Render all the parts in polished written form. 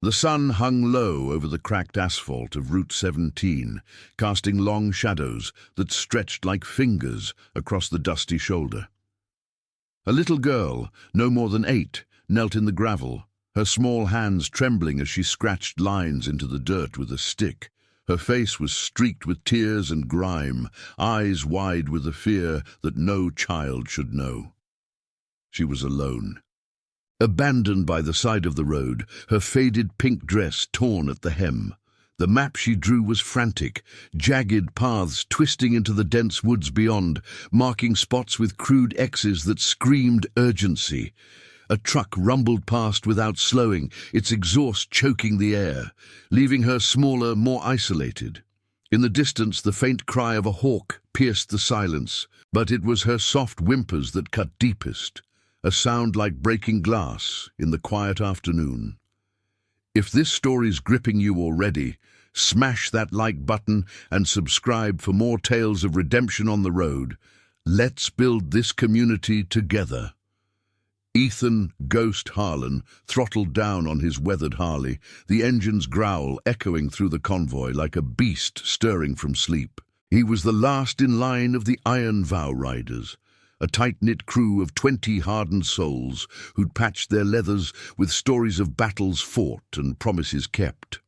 The sun hung low over the cracked asphalt of Route 17, casting long shadows that stretched like fingers across the dusty shoulder. A little girl, no more than 8, knelt in the gravel, her small hands trembling as she scratched lines into the dirt with a stick. Her face was streaked with tears and grime, eyes wide with a fear that no child should know. She was alone. Abandoned by the side of the road, her faded pink dress torn at the hem. The map she drew was frantic, jagged paths twisting into the dense woods beyond, marking spots with crude X's that screamed urgency. A truck rumbled past without slowing, its exhaust choking the air, leaving her smaller, more isolated. In the distance, the faint cry of a hawk pierced the silence, but it was her soft whimpers that cut deepest, a sound like breaking glass in the quiet afternoon. If this story's gripping you already, smash that like button and subscribe for more tales of redemption on the road. Let's build this community together. Ethan Ghost Harlan throttled down on his weathered Harley, the engine's growl echoing through the convoy like a beast stirring from sleep. He was the last in line of the Iron Vow riders, a tight-knit crew of 20 hardened souls who'd patched their leathers with stories of battles fought and promises kept.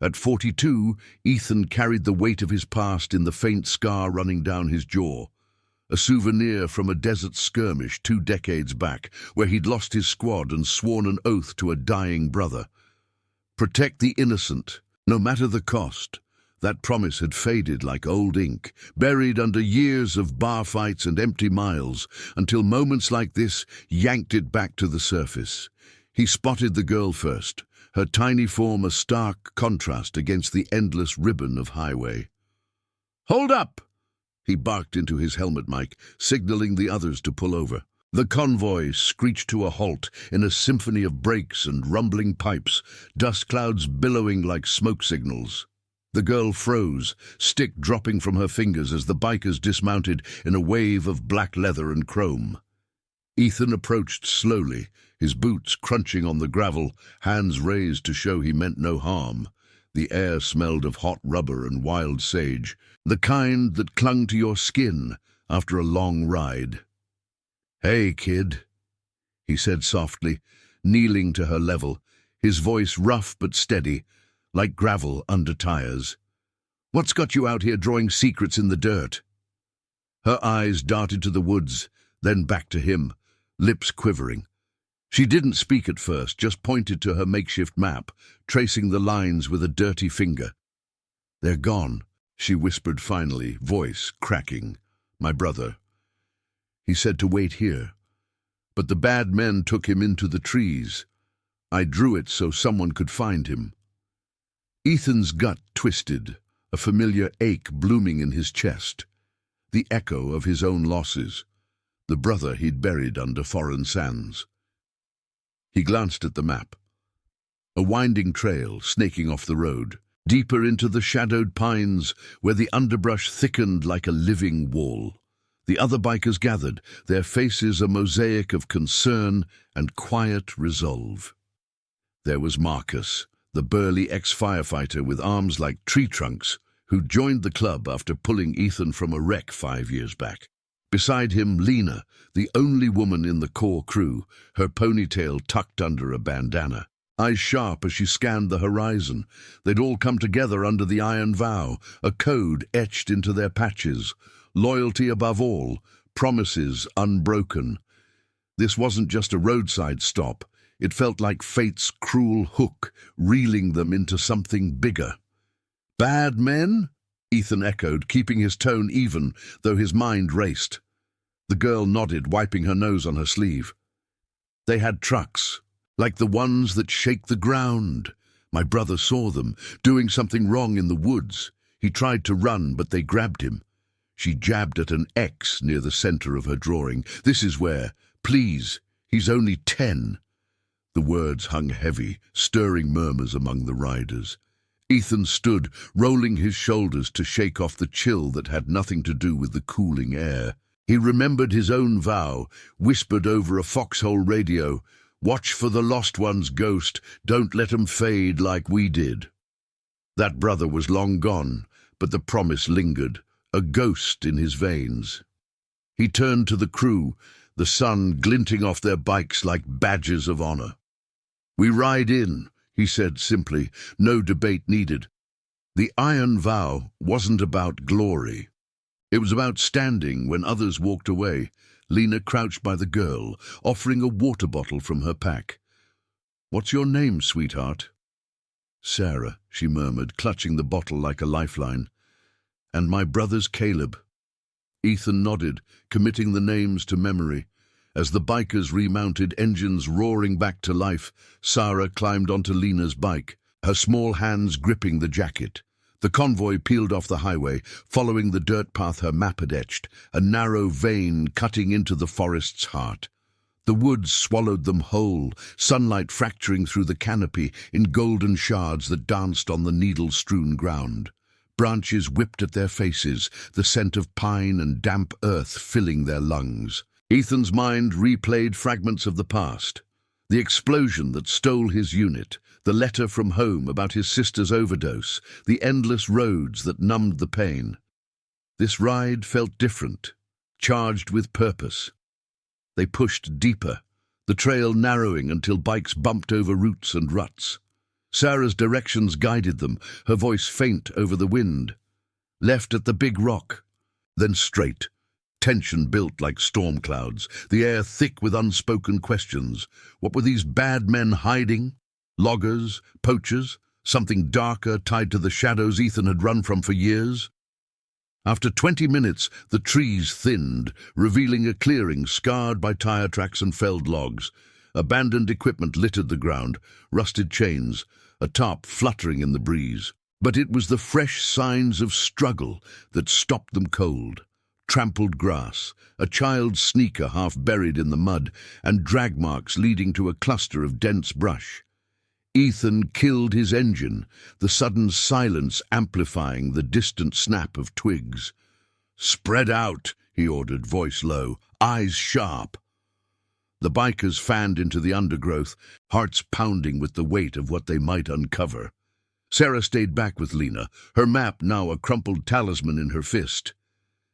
At 42, Ethan carried the weight of his past in the faint scar running down his jaw, a souvenir from a desert skirmish 2 decades back, where he'd lost his squad and sworn an oath to a dying brother. Protect the innocent, no matter the cost. That promise had faded like old ink, buried under years of bar fights and empty miles, until moments like this yanked it back to the surface. He spotted the girl first, her tiny form a stark contrast against the endless ribbon of highway. "Hold up!" he barked into his helmet mic, signaling the others to pull over. The convoy screeched to a halt in a symphony of brakes and rumbling pipes, dust clouds billowing like smoke signals. The girl froze, stick dropping from her fingers as the bikers dismounted in a wave of black leather and chrome. Ethan approached slowly, his boots crunching on the gravel, hands raised to show he meant no harm. The air smelled of hot rubber and wild sage, the kind that clung to your skin after a long ride. "Hey, kid," he said softly, kneeling to her level, his voice rough but steady, like gravel under tires. "What's got you out here drawing secrets in the dirt?" Her eyes darted to the woods, then back to him, lips quivering. She didn't speak at first, just pointed to her makeshift map, tracing the lines with a dirty finger. "They're gone," she whispered finally, voice cracking. "My brother. He said to wait here. But the bad men took him into the trees. I drew it so someone could find him." Ethan's gut twisted, a familiar ache blooming in his chest, the echo of his own losses, the brother he'd buried under foreign sands. He glanced at the map. A winding trail snaking off the road, deeper into the shadowed pines where the underbrush thickened like a living wall. The other bikers gathered, their faces a mosaic of concern and quiet resolve. There was Marcus, the burly ex-firefighter with arms like tree trunks, who joined the club after pulling Ethan from a wreck 5 years back. Beside him, Lena, the only woman in the core crew, her ponytail tucked under a bandana. Eyes sharp as she scanned the horizon. They'd all come together under the Iron Vow, a code etched into their patches. Loyalty above all, promises unbroken. This wasn't just a roadside stop. It felt like fate's cruel hook, reeling them into something bigger. "Bad men?" Ethan echoed, keeping his tone even, though his mind raced. The girl nodded, wiping her nose on her sleeve. "They had trucks, like the ones that shake the ground. My brother saw them, doing something wrong in the woods. He tried to run, but they grabbed him." She jabbed at an X near the center of her drawing. "This is where. Please, he's only 10. The words hung heavy, stirring murmurs among the riders. Ethan stood, rolling his shoulders to shake off the chill that had nothing to do with the cooling air. He remembered his own vow, whispered over a foxhole radio, Watch for the lost one's ghost. Don't let 'em fade like we did. That brother was long gone, but the promise lingered, a ghost in his veins. He turned to the crew, the sun glinting off their bikes like badges of honor. "We ride in," he said simply, no debate needed. The iron vow wasn't about glory. It was about standing when others walked away. Lena crouched by the girl, offering a water bottle from her pack. "What's your name, sweetheart?" "Sarah," she murmured, clutching the bottle like a lifeline. "And my brother's Caleb." Ethan nodded, committing the names to memory. As the bikers remounted, engines roaring back to life, Sarah climbed onto Lena's bike, her small hands gripping the jacket. The convoy peeled off the highway, following the dirt path her map had etched, a narrow vein cutting into the forest's heart. The woods swallowed them whole, sunlight fracturing through the canopy in golden shards that danced on the needle-strewn ground. Branches whipped at their faces, the scent of pine and damp earth filling their lungs. Ethan's mind replayed fragments of the past. The explosion that stole his unit, the letter from home about his sister's overdose, the endless roads that numbed the pain. This ride felt different, charged with purpose. They pushed deeper, the trail narrowing until bikes bumped over roots and ruts. Sarah's directions guided them, her voice faint over the wind. Left at the big rock, then straight. Tension built like storm clouds, the air thick with unspoken questions. What were these bad men hiding? Loggers? Poachers? Something darker tied to the shadows Ethan had run from for years? After 20 minutes, the trees thinned, revealing a clearing scarred by tire tracks and felled logs. Abandoned equipment littered the ground, rusted chains, a tarp fluttering in the breeze. But it was the fresh signs of struggle that stopped them cold. Trampled grass, a child's sneaker half buried in the mud, and drag marks leading to a cluster of dense brush. Ethan killed his engine, the sudden silence amplifying the distant snap of twigs. "Spread out," he ordered, voice low, eyes sharp. The bikers fanned into the undergrowth, hearts pounding with the weight of what they might uncover. Sarah stayed back with Lena, her map now a crumpled talisman in her fist.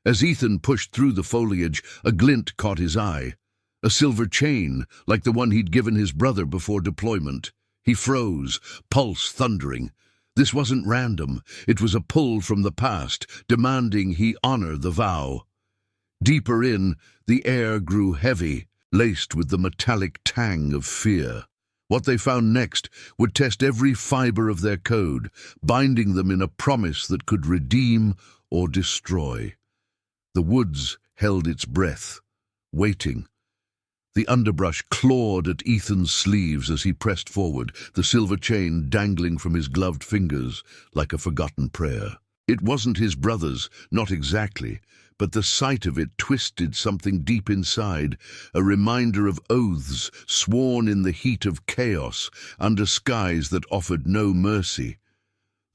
As Ethan pushed through the foliage, a glint caught his eye. A silver chain, like the one he'd given his brother before deployment. He froze, pulse thundering. This wasn't random. It was a pull from the past, demanding he honor the vow. Deeper in, the air grew heavy, laced with the metallic tang of fear. What they found next would test every fiber of their code, binding them in a promise that could redeem or destroy. The woods held its breath, waiting. The underbrush clawed at Ethan's sleeves as he pressed forward, the silver chain dangling from his gloved fingers like a forgotten prayer. It wasn't his brother's, not exactly, but the sight of it twisted something deep inside, a reminder of oaths sworn in the heat of chaos, under skies that offered no mercy.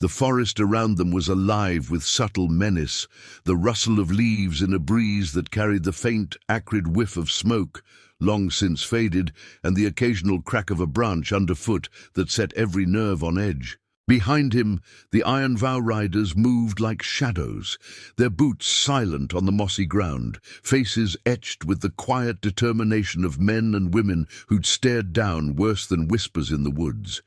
The forest around them was alive with subtle menace, the rustle of leaves in a breeze that carried the faint, acrid whiff of smoke, long since faded, and the occasional crack of a branch underfoot that set every nerve on edge. Behind him, the Iron Vow riders moved like shadows, their boots silent on the mossy ground, faces etched with the quiet determination of men and women who'd stared down worse than whispers in the woods.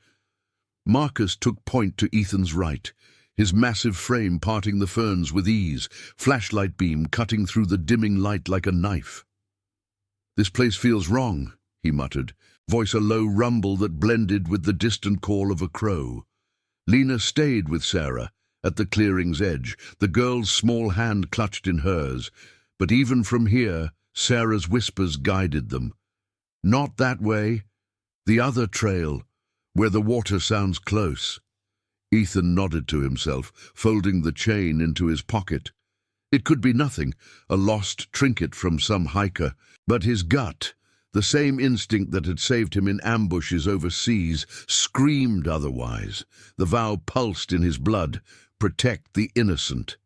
Marcus took point to Ethan's right, his massive frame parting the ferns with ease, flashlight beam cutting through the dimming light like a knife. "This place feels wrong," he muttered, voice a low rumble that blended with the distant call of a crow. Lena stayed with Sarah at the clearing's edge, the girl's small hand clutched in hers, but even from here, Sarah's whispers guided them. "Not that way. The other trail, where the water sounds close." Ethan nodded to himself, folding the chain into his pocket. It could be nothing, a lost trinket from some hiker, but his gut, the same instinct that had saved him in ambushes overseas, screamed otherwise. The vow pulsed in his blood, protect the innocent.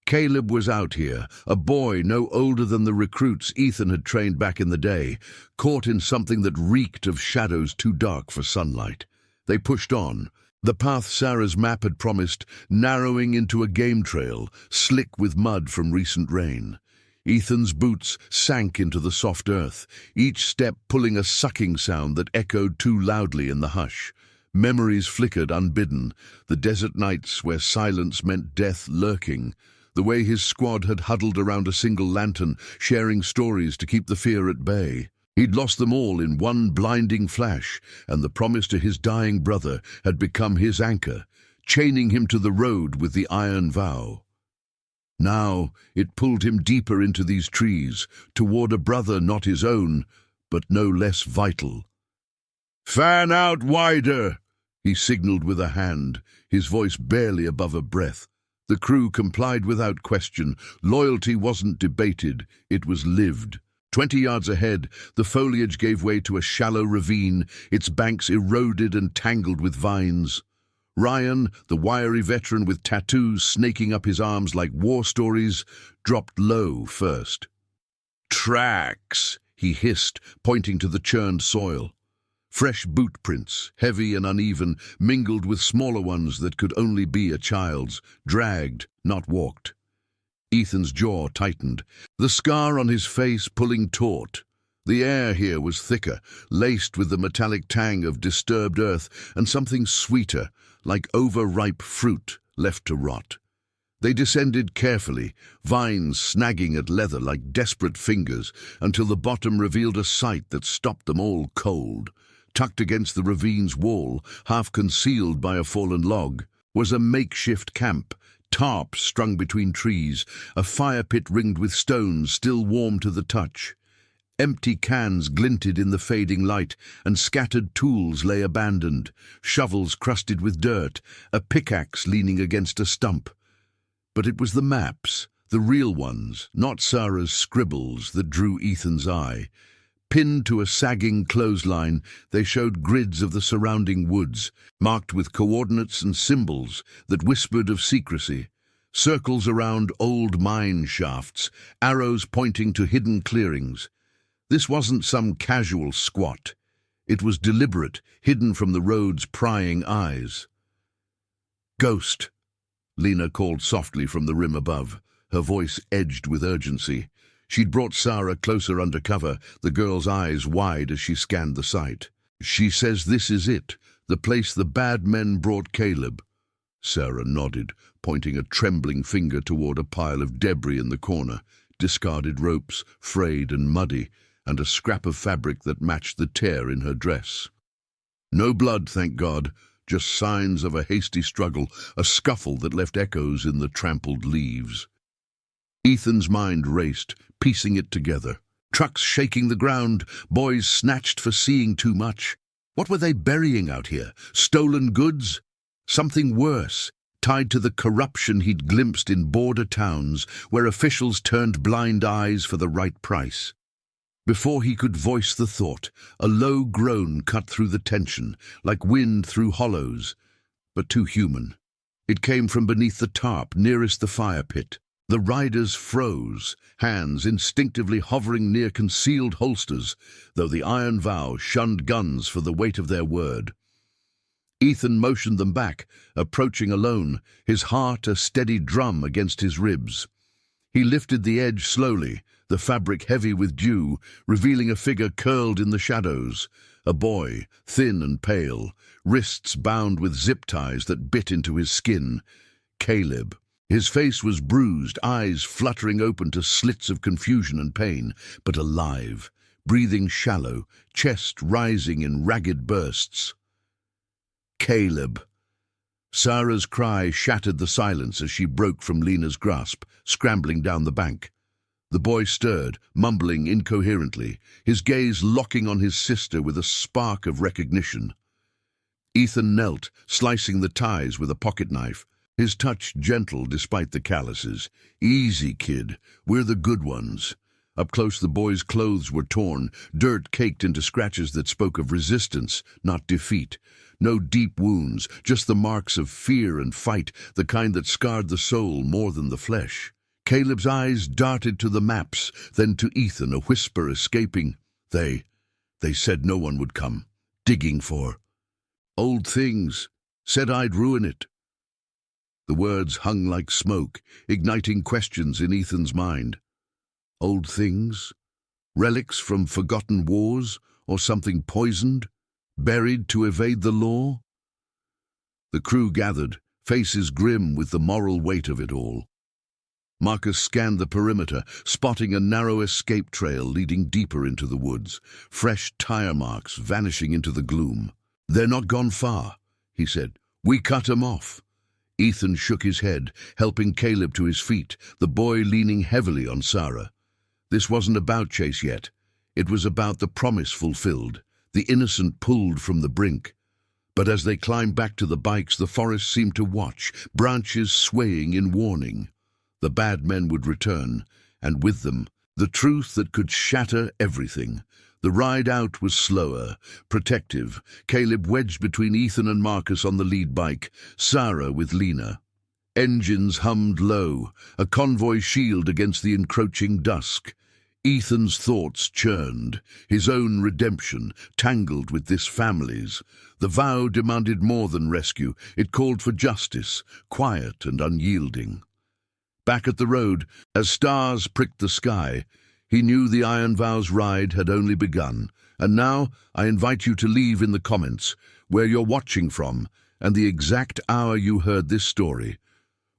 Caleb was out here, a boy no older than the recruits Ethan had trained back in the day, caught in something that reeked of shadows too dark for sunlight. They pushed on, the path Sarah's map had promised narrowing into a game trail, slick with mud from recent rain. Ethan's boots sank into the soft earth, each step pulling a sucking sound that echoed too loudly in the hush. Memories flickered unbidden, the desert nights where silence meant death lurking, the way his squad had huddled around a single lantern, sharing stories to keep the fear at bay. He'd lost them all in one blinding flash, and the promise to his dying brother had become his anchor, chaining him to the road with the iron vow. Now it pulled him deeper into these trees, toward a brother not his own, but no less vital. "Fan out wider!" he signaled with a hand, his voice barely above a breath. The crew complied without question. Loyalty wasn't debated, it was lived. 20 yards ahead, the foliage gave way to a shallow ravine, its banks eroded and tangled with vines. Ryan, the wiry veteran with tattoos snaking up his arms like war stories, dropped low first. "Tracks," he hissed, pointing to the churned soil. Fresh boot prints, heavy and uneven, mingled with smaller ones that could only be a child's, dragged, not walked. Ethan's jaw tightened, the scar on his face pulling taut. The air here was thicker, laced with the metallic tang of disturbed earth and something sweeter, like overripe fruit left to rot. They descended carefully, vines snagging at leather like desperate fingers, until the bottom revealed a sight that stopped them all cold. Tucked against the ravine's wall, half concealed by a fallen log, was a makeshift camp, tarps strung between trees, a fire pit ringed with stones still warm to the touch. Empty cans glinted in the fading light, and scattered tools lay abandoned, shovels crusted with dirt, a pickaxe leaning against a stump. But it was the maps, the real ones, not Sarah's scribbles, that drew Ethan's eye. Pinned to a sagging clothesline, they showed grids of the surrounding woods, marked with coordinates and symbols that whispered of secrecy. Circles around old mine shafts, arrows pointing to hidden clearings. This wasn't some casual squat. It was deliberate, hidden from the road's prying eyes. "Ghost," Lena called softly from the rim above, her voice edged with urgency. She'd brought Sarah closer under cover, the girl's eyes wide as she scanned the site. "She says this is it, the place the bad men brought Caleb." Sarah nodded, pointing a trembling finger toward a pile of debris in the corner, discarded ropes, frayed and muddy, and a scrap of fabric that matched the tear in her dress. No blood, thank God, just signs of a hasty struggle, a scuffle that left echoes in the trampled leaves. Ethan's mind raced, piecing it together. Trucks shaking the ground, boys snatched for seeing too much. What were they burying out here? Stolen goods? Something worse, tied to the corruption he'd glimpsed in border towns where officials turned blind eyes for the right price. Before he could voice the thought, a low groan cut through the tension, like wind through hollows, but too human. It came from beneath the tarp nearest the fire pit. The riders froze, hands instinctively hovering near concealed holsters, though the iron vow shunned guns for the weight of their word. Ethan motioned them back, approaching alone, his heart a steady drum against his ribs. He lifted the edge slowly, the fabric heavy with dew, revealing a figure curled in the shadows. A boy, thin and pale, wrists bound with zip ties that bit into his skin. Caleb. His face was bruised, eyes fluttering open to slits of confusion and pain, but alive, breathing shallow, chest rising in ragged bursts. Caleb. Sarah's cry shattered the silence as she broke from Lena's grasp, scrambling down the bank. The boy stirred, mumbling incoherently, his gaze locking on his sister with a spark of recognition. Ethan knelt, slicing the ties with a pocket knife, his touch gentle despite the calluses. "Easy, kid, we're the good ones." Up close the boy's clothes were torn, dirt caked into scratches that spoke of resistance, not defeat. No deep wounds, just the marks of fear and fight, the kind that scarred the soul more than the flesh. Caleb's eyes darted to the maps, then to Ethan, a whisper escaping. They said no one would come. Digging for old things. Said I'd ruin it. The words hung like smoke, igniting questions in Ethan's mind. Old things? Relics from forgotten wars, or something poisoned, buried to evade the law? The crew gathered, faces grim with the moral weight of it all. Marcus scanned the perimeter, spotting a narrow escape trail leading deeper into the woods, fresh tire marks vanishing into the gloom. They're not gone far, he said. We cut 'em off. Ethan shook his head, helping Caleb to his feet, the boy leaning heavily on Sarah. This wasn't about chase yet. It was about the promise fulfilled, the innocent pulled from the brink. But as they climbed back to the bikes, the forest seemed to watch, branches swaying in warning. The bad men would return, and with them, the truth that could shatter everything. The ride out was slower, protective. Caleb wedged between Ethan and Marcus on the lead bike, Sarah with Lena. Engines hummed low, a convoy shield against the encroaching dusk. Ethan's thoughts churned, his own redemption tangled with this family's. The vow demanded more than rescue. It called for justice, quiet and unyielding. Back at the road, as stars pricked the sky, he knew the Iron Vow's ride had only begun. And now I invite you to leave in the comments where you're watching from and the exact hour you heard this story.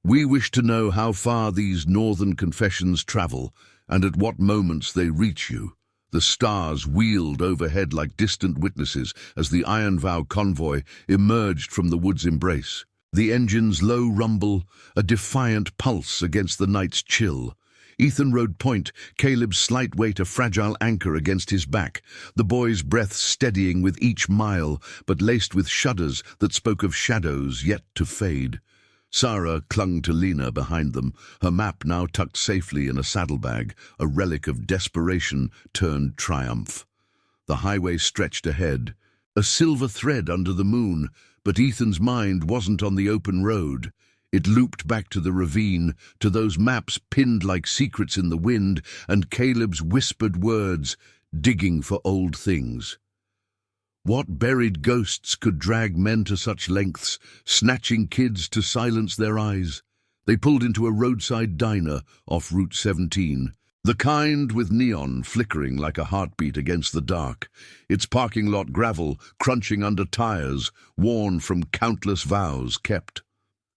We wish to know how far these northern confessions travel and at what moments they reach you. The stars wheeled overhead like distant witnesses as the Iron Vow convoy emerged from the wood's embrace. The engine's low rumble, a defiant pulse against the night's chill. Ethan rode point, Caleb's slight weight a fragile anchor against his back, the boy's breath steadying with each mile, but laced with shudders that spoke of shadows yet to fade. Sarah clung to Lena behind them, her map now tucked safely in a saddlebag, a relic of desperation turned triumph. The highway stretched ahead, a silver thread under the moon, but Ethan's mind wasn't on the open road. It looped back to the ravine, to those maps pinned like secrets in the wind, and Caleb's whispered words, digging for old things. What buried ghosts could drag men to such lengths, snatching kids to silence their eyes? They pulled into a roadside diner off Route 17, the kind with neon flickering like a heartbeat against the dark, its parking lot gravel crunching under tires worn from countless vows kept.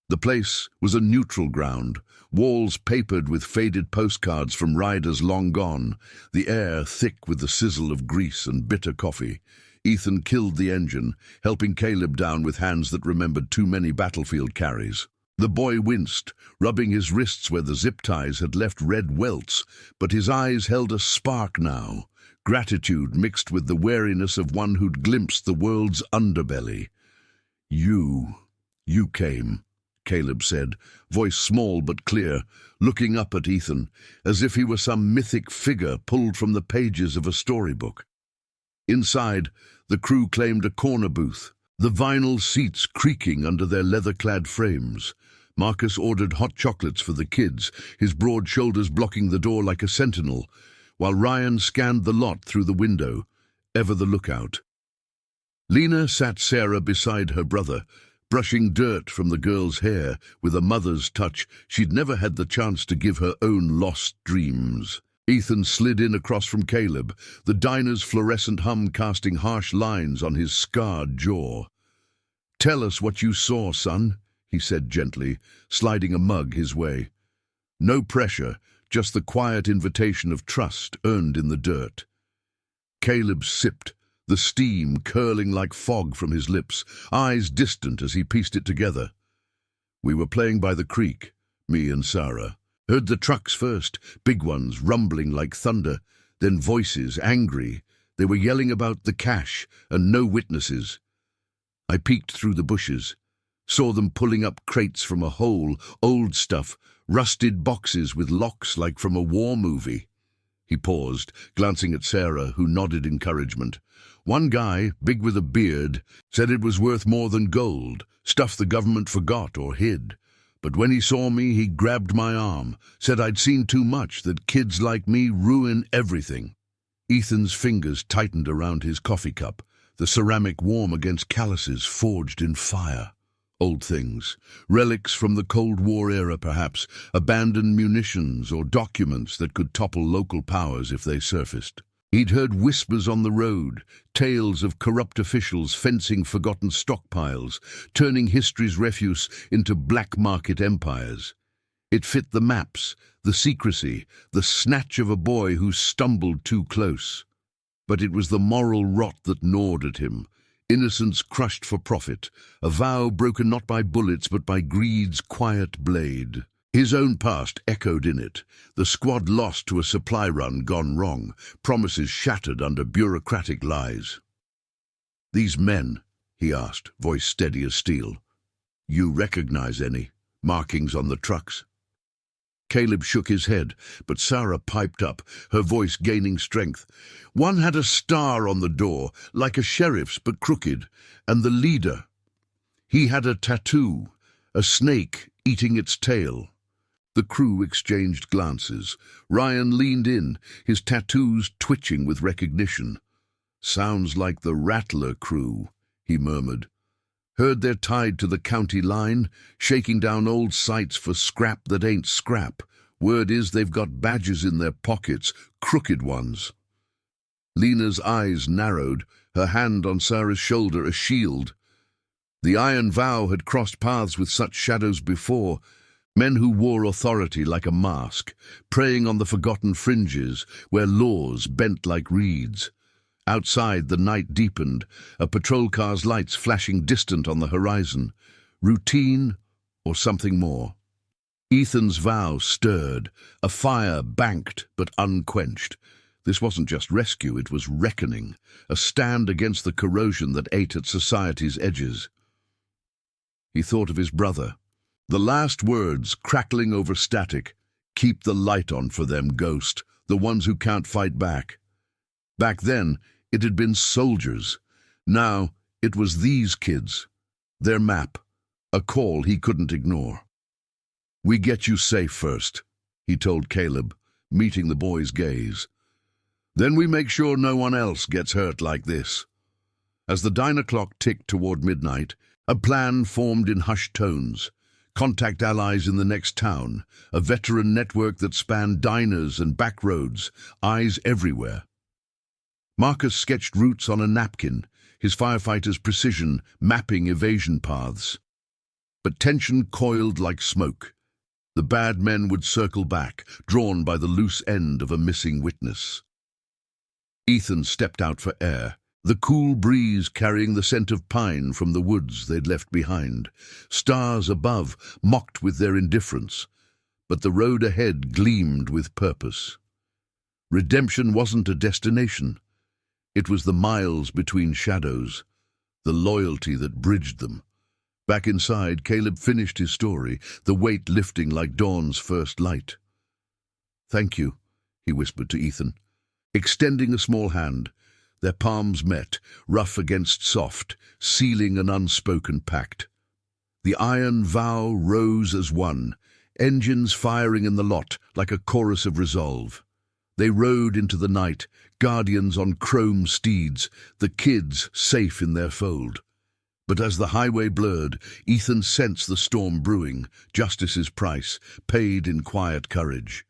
The place was a neutral ground, walls papered with faded postcards from riders long gone, the air thick with the sizzle of grease and bitter coffee. Ethan killed the engine, helping Caleb down with hands that remembered too many battlefield carries. The boy winced, rubbing his wrists where the zip ties had left red welts, but his eyes held a spark now, gratitude mixed with the wariness of one who'd glimpsed the world's underbelly. You came, Caleb said, voice small but clear, looking up at Ethan, as if he were some mythic figure pulled from the pages of a storybook. Inside, the crew claimed a corner booth, the vinyl seats creaking under their leather-clad frames. Marcus ordered hot chocolates for the kids, his broad shoulders blocking the door like a sentinel, while Ryan scanned the lot through the window, ever the lookout. Lena sat Sarah beside her brother, brushing dirt from the girl's hair with a mother's touch she'd never had the chance to give her own lost dreams. Ethan slid in across from Caleb, the diner's fluorescent hum casting harsh lines on his scarred jaw. "Tell us what you saw, son," he said gently, sliding a mug his way. No pressure, just the quiet invitation of trust earned in the dirt. Caleb sipped, the steam curling like fog from his lips, eyes distant as he pieced it together. "We were playing by the creek, me and Sarah. Heard the trucks first, big ones rumbling like thunder, then voices, angry. They were yelling about the cash and no witnesses. I peeked through the bushes, saw them pulling up crates from a hole, old stuff, rusted boxes with locks like from a war movie." He paused, glancing at Sarah, who nodded encouragement. One guy, big with a beard, said it was worth more than gold, stuff the government forgot or hid. But when he saw me, he grabbed my arm, said I'd seen too much, that kids like me ruin everything. Ethan's fingers tightened around his coffee cup, the ceramic warm against calluses forged in fire. Old things, relics from the Cold War era perhaps, abandoned munitions or documents that could topple local powers if they surfaced. He'd heard whispers on the road, tales of corrupt officials fencing forgotten stockpiles, turning history's refuse into black market empires. It fit the maps, the secrecy, the snatch of a boy who stumbled too close. But it was the moral rot that gnawed at him. Innocence crushed for profit, a vow broken not by bullets but by greed's quiet blade. His own past echoed in it, the squad lost to a supply run gone wrong, promises shattered under bureaucratic lies. "These men," he asked, voice steady as steel, "you recognize any markings on the trucks?" Caleb shook his head, but Sarah piped up, her voice gaining strength. "One had a star on the door, like a sheriff's but crooked, and the leader. He had a tattoo, a snake eating its tail." The crew exchanged glances. Ryan leaned in, his tattoos twitching with recognition. "Sounds like the Rattler crew," he murmured. "Heard they're tied to the county line, shaking down old sites for scrap that ain't scrap. Word is they've got badges in their pockets, crooked ones." Lena's eyes narrowed, her hand on Sarah's shoulder a shield. The Iron Vow had crossed paths with such shadows before, men who wore authority like a mask, preying on the forgotten fringes where laws bent like reeds. Outside, the night deepened, a patrol car's lights flashing distant on the horizon. Routine or something more? Ethan's vow stirred, a fire banked but unquenched. This wasn't just rescue, it was reckoning, a stand against the corrosion that ate at society's edges. He thought of his brother. The last words crackling over static, "Keep the light on for them, Ghost, the ones who can't fight back." Back then, it had been soldiers. Now, it was these kids. Their map, a call he couldn't ignore. "We get you safe first," he told Caleb, meeting the boy's gaze. "Then we make sure no one else gets hurt like this." As the diner clock ticked toward midnight, a plan formed in hushed tones. Contact allies in the next town, a veteran network that spanned diners and back roads, eyes everywhere. Marcus sketched routes on a napkin, his firefighters' precision mapping evasion paths. But tension coiled like smoke. The bad men would circle back, drawn by the loose end of a missing witness. Ethan stepped out for air, the cool breeze carrying the scent of pine from the woods they'd left behind. Stars above mocked with their indifference, but the road ahead gleamed with purpose. Redemption wasn't a destination. It was the miles between shadows, the loyalty that bridged them. Back inside, Caleb finished his story, the weight lifting like dawn's first light. "Thank you," he whispered to Ethan, extending a small hand. Their palms met, rough against soft, sealing an unspoken pact. The Iron Vow rose as one, engines firing in the lot like a chorus of resolve. They rode into the night, guardians on chrome steeds, the kids safe in their fold. But as the highway blurred, Ethan sensed the storm brewing, justice's price, paid in quiet courage.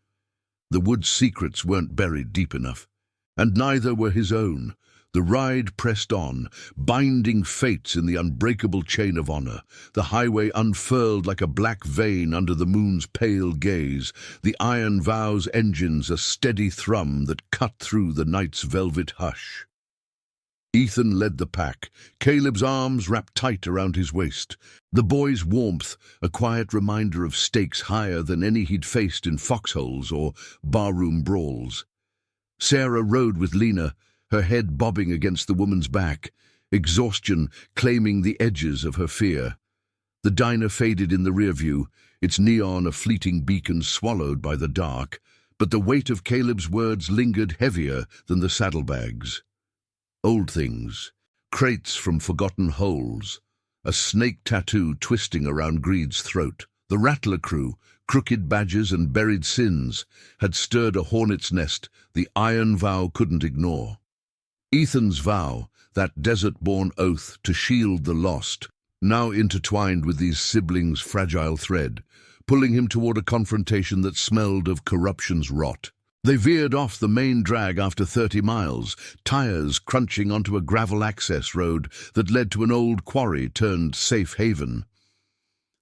The wood's secrets weren't buried deep enough, and neither were his own. The ride pressed on, binding fates in the unbreakable chain of honor. The highway unfurled like a black vein under the moon's pale gaze, the Iron Vow's engines a steady thrum that cut through the night's velvet hush. Ethan led the pack, Caleb's arms wrapped tight around his waist. The boy's warmth, a quiet reminder of stakes higher than any he'd faced in foxholes or barroom brawls. Sarah rode with Lena, her head bobbing against the woman's back, exhaustion claiming the edges of her fear. The diner faded in the rear view, its neon a fleeting beacon swallowed by the dark, but the weight of Caleb's words lingered heavier than the saddlebags. Old things, crates from forgotten holes, a snake tattoo twisting around Greed's throat. The Rattler crew, crooked badges and buried sins, had stirred a hornet's nest the iron vow couldn't ignore. Ethan's vow, that desert-born oath to shield the lost, now intertwined with these siblings' fragile thread, pulling him toward a confrontation that smelled of corruption's rot. They veered off the main drag after 30 miles, tires crunching onto a gravel access road that led to an old quarry turned safe haven.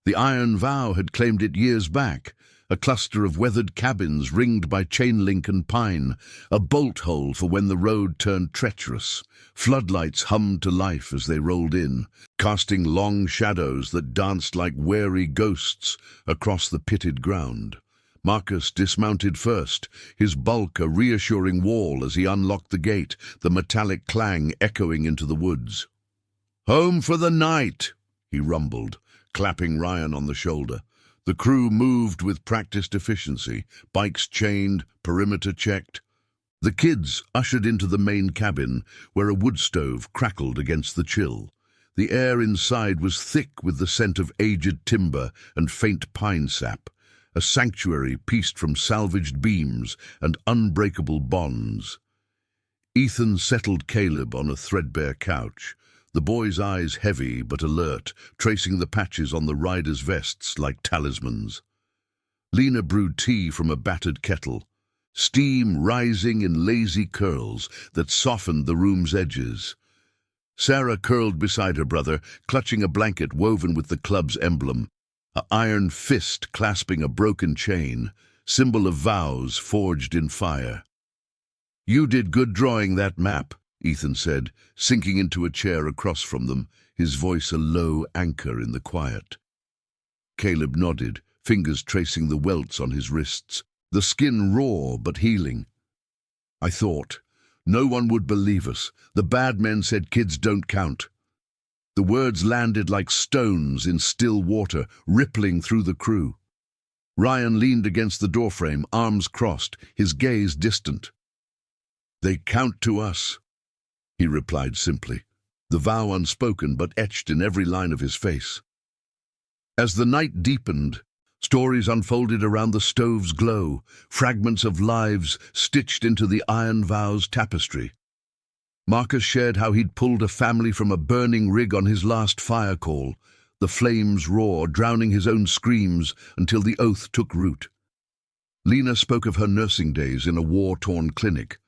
The Iron Vow had claimed it years back, a cluster of weathered cabins ringed by chain link and pine, a bolt hole for when the road turned treacherous. Floodlights hummed to life as they rolled in, casting long shadows that danced like wary ghosts across the pitted ground. Marcus dismounted first, his bulk a reassuring wall as he unlocked the gate, the metallic clang echoing into the woods. "Home for the night," he rumbled, clapping Ryan on the shoulder. The crew moved with practiced efficiency, bikes chained, perimeter checked. The kids ushered into the main cabin, where a wood stove crackled against the chill. The air inside was thick with the scent of aged timber and faint pine sap, a sanctuary pieced from salvaged beams and unbreakable bonds. Ethan settled Caleb on a threadbare couch, the boy's eyes heavy but alert, tracing the patches on the riders' vests like talismans. Lena brewed tea from a battered kettle, steam rising in lazy curls that softened the room's edges. Sarah curled beside her brother, clutching a blanket woven with the club's emblem, an iron fist clasping a broken chain, symbol of vows forged in fire. "You did good drawing that map," Ethan said, sinking into a chair across from them, his voice a low anchor in the quiet. Caleb nodded, fingers tracing the welts on his wrists, the skin raw but healing. "I thought. No one would believe us. The bad men said kids don't count." The words landed like stones in still water, rippling through the crew. Ryan leaned against the doorframe, arms crossed, his gaze distant. "They count to us," he replied simply, the vow unspoken but etched in every line of his face. As the night deepened, stories unfolded around the stove's glow, fragments of lives stitched into the Iron Vow's tapestry. Marcus shared how he'd pulled a family from a burning rig on his last fire call, the flames roar, drowning his own screams until the oath took root. Lena spoke of her nursing days in a war-torn clinic,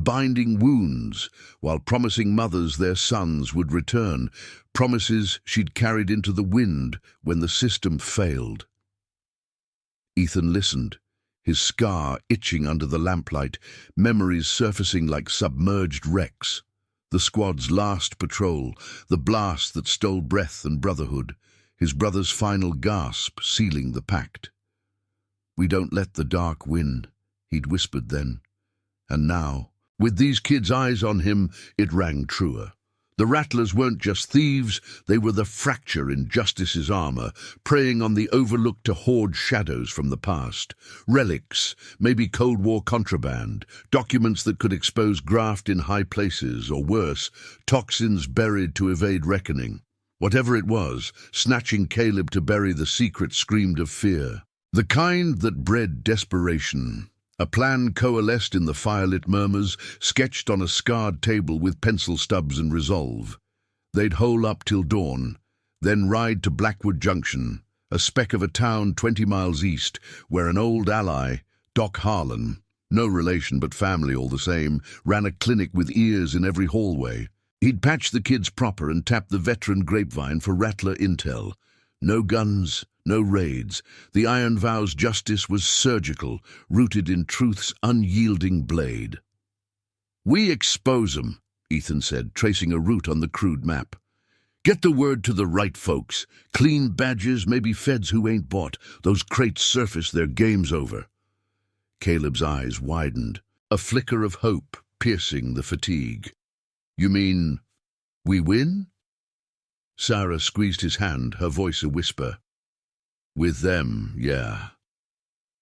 binding wounds while promising mothers their sons would return, promises she'd carried into the wind when the system failed. Ethan listened, his scar itching under the lamplight, memories surfacing like submerged wrecks. The squad's last patrol, the blast that stole breath and brotherhood, his brother's final gasp sealing the pact. "We don't let the dark win," he'd whispered then. And now, with these kids' eyes on him, it rang truer. The Rattlers weren't just thieves, they were the fracture in justice's armor, preying on the overlooked to hoard shadows from the past. Relics, maybe Cold War contraband, documents that could expose graft in high places, or worse, toxins buried to evade reckoning. Whatever it was, snatching Caleb to bury the secret screamed of fear. The kind that bred desperation. A plan coalesced in the firelit murmurs, sketched on a scarred table with pencil stubs and resolve. They'd hole up till dawn, then ride to Blackwood Junction, a speck of a town 20 miles east, where an old ally, Doc Harlan, no relation but family all the same, ran a clinic with ears in every hallway. He'd patch the kids proper and tap the veteran grapevine for Rattler intel. No guns, no raids. The Iron Vow's justice was surgical, rooted in truth's unyielding blade. "We expose 'em," Ethan said, tracing a route on the crude map. "Get the word to the right folks. Clean badges, maybe feds who ain't bought. Those crates surface, their game's over." Caleb's eyes widened, a flicker of hope piercing the fatigue. "You mean, we win?" Sarah squeezed his hand, her voice a whisper. "With them, yeah."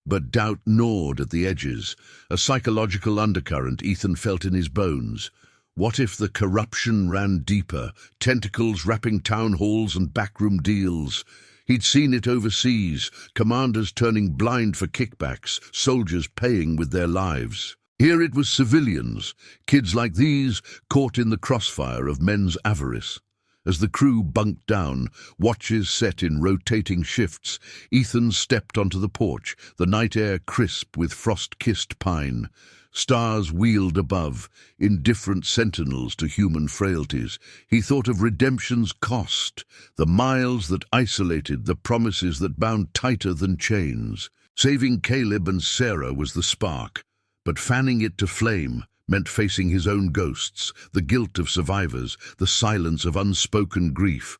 But doubt gnawed at the edges, a psychological undercurrent Ethan felt in his bones. What if the corruption ran deeper, tentacles wrapping town halls and backroom deals? He'd seen it overseas, commanders turning blind for kickbacks, soldiers paying with their lives. Here it was civilians, kids like these, caught in the crossfire of men's avarice. As the crew bunked down, watches set in rotating shifts, Ethan stepped onto the porch, the night air crisp with frost-kissed pine. Stars wheeled above, indifferent sentinels to human frailties. He thought of redemption's cost, the miles that isolated, the promises that bound tighter than chains. Saving Caleb and Sarah was the spark, but fanning it to flame meant facing his own ghosts, the guilt of survivors, the silence of unspoken grief.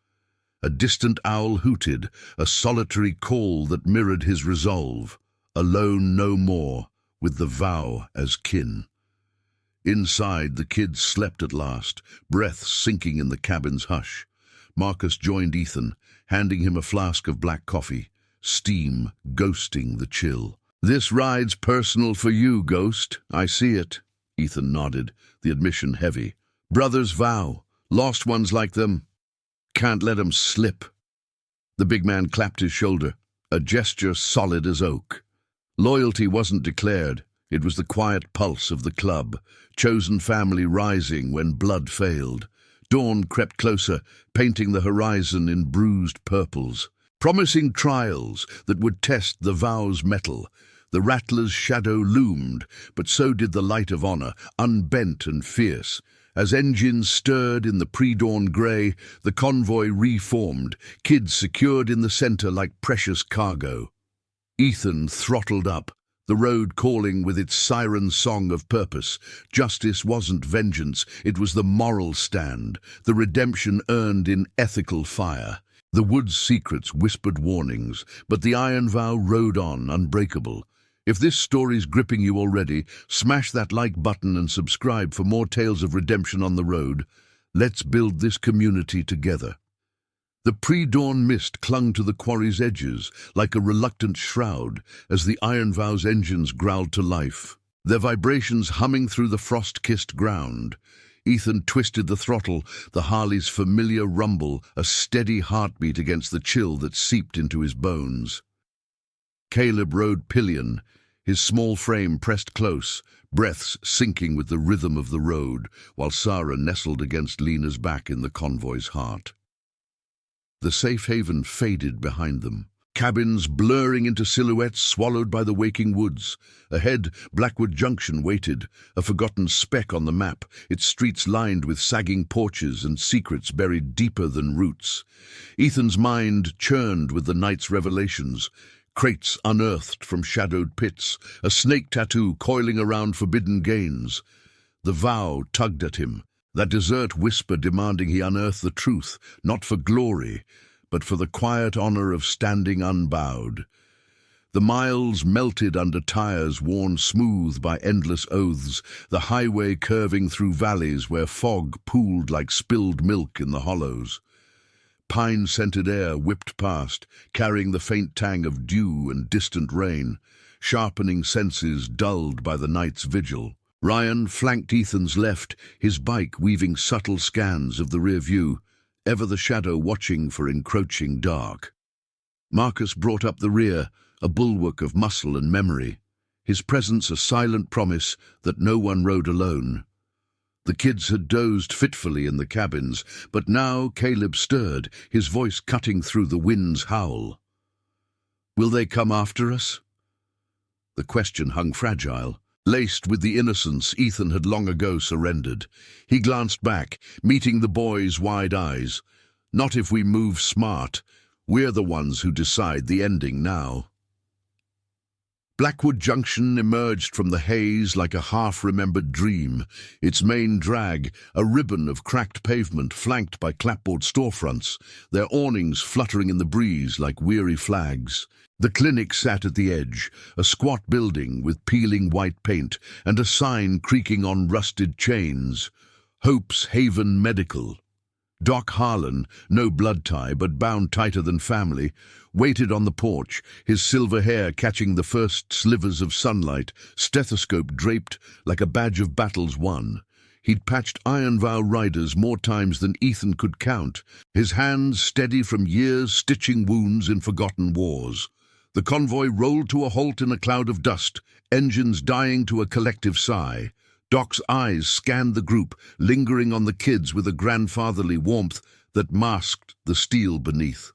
A distant owl hooted, a solitary call that mirrored his resolve. Alone no more, with the vow as kin. Inside, the kids slept at last, breaths sinking in the cabin's hush. Marcus joined Ethan, handing him a flask of black coffee, steam ghosting the chill. "This ride's personal for you, Ghost. I see it." Ethan nodded, the admission heavy. "Brothers vow. Lost ones like them. Can't let 'em slip." The big man clapped his shoulder, a gesture solid as oak. Loyalty wasn't declared. It was the quiet pulse of the club, chosen family rising when blood failed. Dawn crept closer, painting the horizon in bruised purples, promising trials that would test the vow's mettle. The rattler's shadow loomed, but so did the light of honor, unbent and fierce. As engines stirred in the pre-dawn grey, the convoy reformed, kids secured in the center like precious cargo. Ethan throttled up, the road calling with its siren song of purpose. Justice wasn't vengeance, it was the moral stand, the redemption earned in ethical fire. The wood's secrets whispered warnings, but the iron vow rode on, unbreakable. If this story's gripping you already, smash that like button and subscribe for more tales of redemption on the road. Let's build this community together. The pre-dawn mist clung to the quarry's edges like a reluctant shroud as the Iron Vow's engines growled to life, their vibrations humming through the frost-kissed ground. Ethan twisted the throttle, the Harley's familiar rumble, a steady heartbeat against the chill that seeped into his bones. Caleb rode pillion, his small frame pressed close, breaths sinking with the rhythm of the road, while Sarah nestled against Lena's back in the convoy's heart. The safe haven faded behind them, cabins blurring into silhouettes swallowed by the waking woods. Ahead, Blackwood Junction waited, a forgotten speck on the map, its streets lined with sagging porches and secrets buried deeper than roots. Ethan's mind churned with the night's revelations. Crates unearthed from shadowed pits, a snake tattoo coiling around forbidden gains. The vow tugged at him, that desert whisper demanding he unearth the truth, not for glory, but for the quiet honor of standing unbowed. The miles melted under tires worn smooth by endless oaths, the highway curving through valleys where fog pooled like spilled milk in the hollows. Pine-scented air whipped past, carrying the faint tang of dew and distant rain, sharpening senses dulled by the night's vigil. Ryan flanked Ethan's left, his bike weaving subtle scans of the rear view, ever the shadow watching for encroaching dark. Marcus brought up the rear, a bulwark of muscle and memory, his presence a silent promise that no one rode alone. The kids had dozed fitfully in the cabins, but now Caleb stirred, his voice cutting through the wind's howl. "Will they come after us?" The question hung fragile, laced with the innocence Ethan had long ago surrendered. He glanced back, meeting the boy's wide eyes. "Not if we move smart. We're the ones who decide the ending now." Blackwood Junction emerged from the haze like a half-remembered dream, its main drag a ribbon of cracked pavement flanked by clapboard storefronts, their awnings fluttering in the breeze like weary flags. The clinic sat at the edge, a squat building with peeling white paint and a sign creaking on rusted chains. Hope's Haven Medical. Doc Harlan, no blood tie but bound tighter than family, waited on the porch, his silver hair catching the first slivers of sunlight, stethoscope draped like a badge of battles won. He'd patched Iron Vow riders more times than Ethan could count, his hands steady from years stitching wounds in forgotten wars. The convoy rolled to a halt in a cloud of dust, engines dying to a collective sigh. Doc's eyes scanned the group, lingering on the kids with a grandfatherly warmth that masked the steel beneath.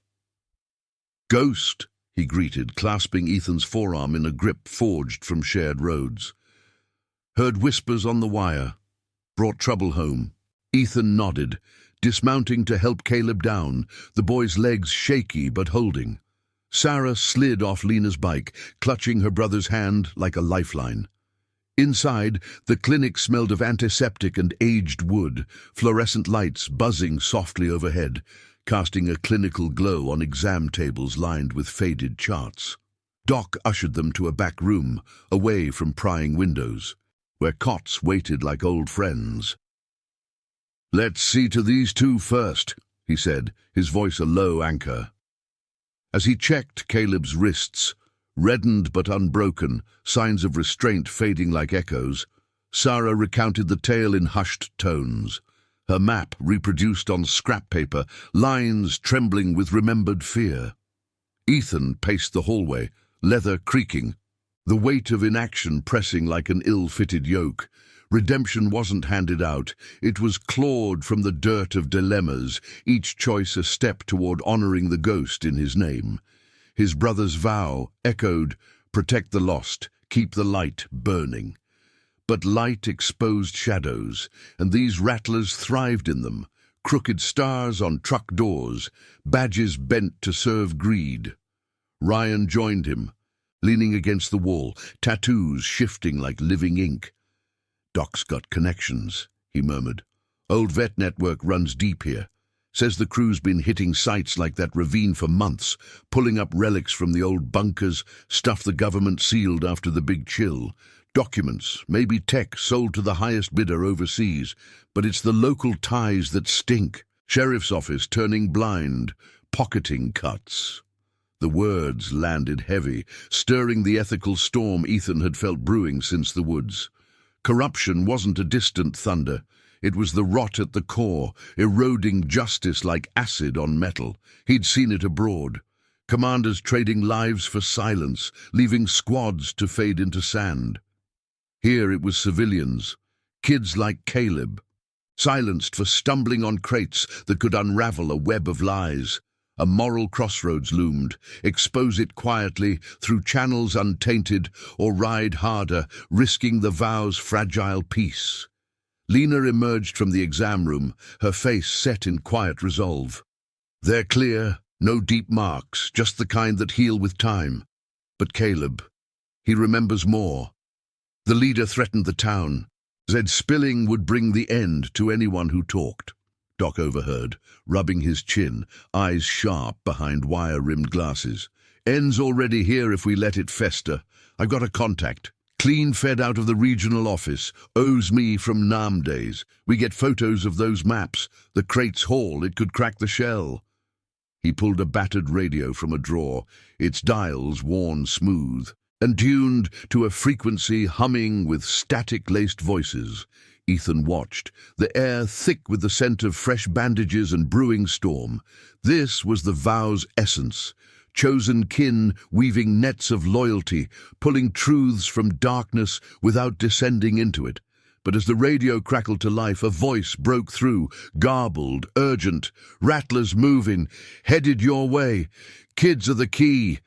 "Ghost," he greeted, clasping Ethan's forearm in a grip forged from shared roads. "Heard whispers on the wire. Brought trouble home." Ethan nodded, dismounting to help Caleb down, the boy's legs shaky but holding. Sarah slid off Lena's bike, clutching her brother's hand like a lifeline. Inside, the clinic smelled of antiseptic and aged wood, fluorescent lights buzzing softly overhead, casting a clinical glow on exam tables lined with faded charts. Doc ushered them to a back room, away from prying windows, where cots waited like old friends. "Let's see to these two first," he said, his voice a low anchor. As he checked Caleb's wrists, reddened but unbroken, signs of restraint fading like echoes, Sarah recounted the tale in hushed tones. Her map reproduced on scrap paper, lines trembling with remembered fear. Ethan paced the hallway, leather creaking, the weight of inaction pressing like an ill-fitted yoke. Redemption wasn't handed out, it was clawed from the dirt of dilemmas, each choice a step toward honoring the ghost in his name. His brother's vow echoed, "Protect the lost, keep the light burning." But light exposed shadows, and these rattlers thrived in them, crooked stars on truck doors, badges bent to serve greed. Ryan joined him, leaning against the wall, tattoos shifting like living ink. "Doc's got connections," he murmured. "Old vet network runs deep here. Says the crew's been hitting sites like that ravine for months, pulling up relics from the old bunkers, stuff the government sealed after the big chill. Documents, maybe tech sold to the highest bidder overseas, but it's the local ties that stink. Sheriff's office turning blind, pocketing cuts." The words landed heavy, stirring the ethical storm Ethan had felt brewing since the woods. Corruption wasn't a distant thunder. It was the rot at the core, eroding justice like acid on metal. He'd seen it abroad. Commanders trading lives for silence, leaving squads to fade into sand. Here it was civilians, kids like Caleb, silenced for stumbling on crates that could unravel a web of lies. A moral crossroads loomed. Expose it quietly, through channels untainted, or ride harder, risking the vow's fragile peace. Lena emerged from the exam room, her face set in quiet resolve. "They're clear, no deep marks, just the kind that heal with time. But Caleb, he remembers more. The leader threatened the town. Said spilling would bring the end to anyone who talked." Doc overheard, rubbing his chin, eyes sharp behind wire-rimmed glasses. "End's already here if we let it fester. I've got a contact. Clean fed out of the regional office, owes me from Nam days. We get photos of those maps. The crate's haul, it could crack the shell." He pulled a battered radio from a drawer, its dials worn smooth, and tuned to a frequency humming with static-laced voices. Ethan watched, the air thick with the scent of fresh bandages and brewing storm. This was the vow's essence. Chosen kin weaving nets of loyalty, pulling truths from darkness without descending into it. But as the radio crackled to life, a voice broke through, garbled, urgent. "Rattlers moving, headed your way. Kids are the key."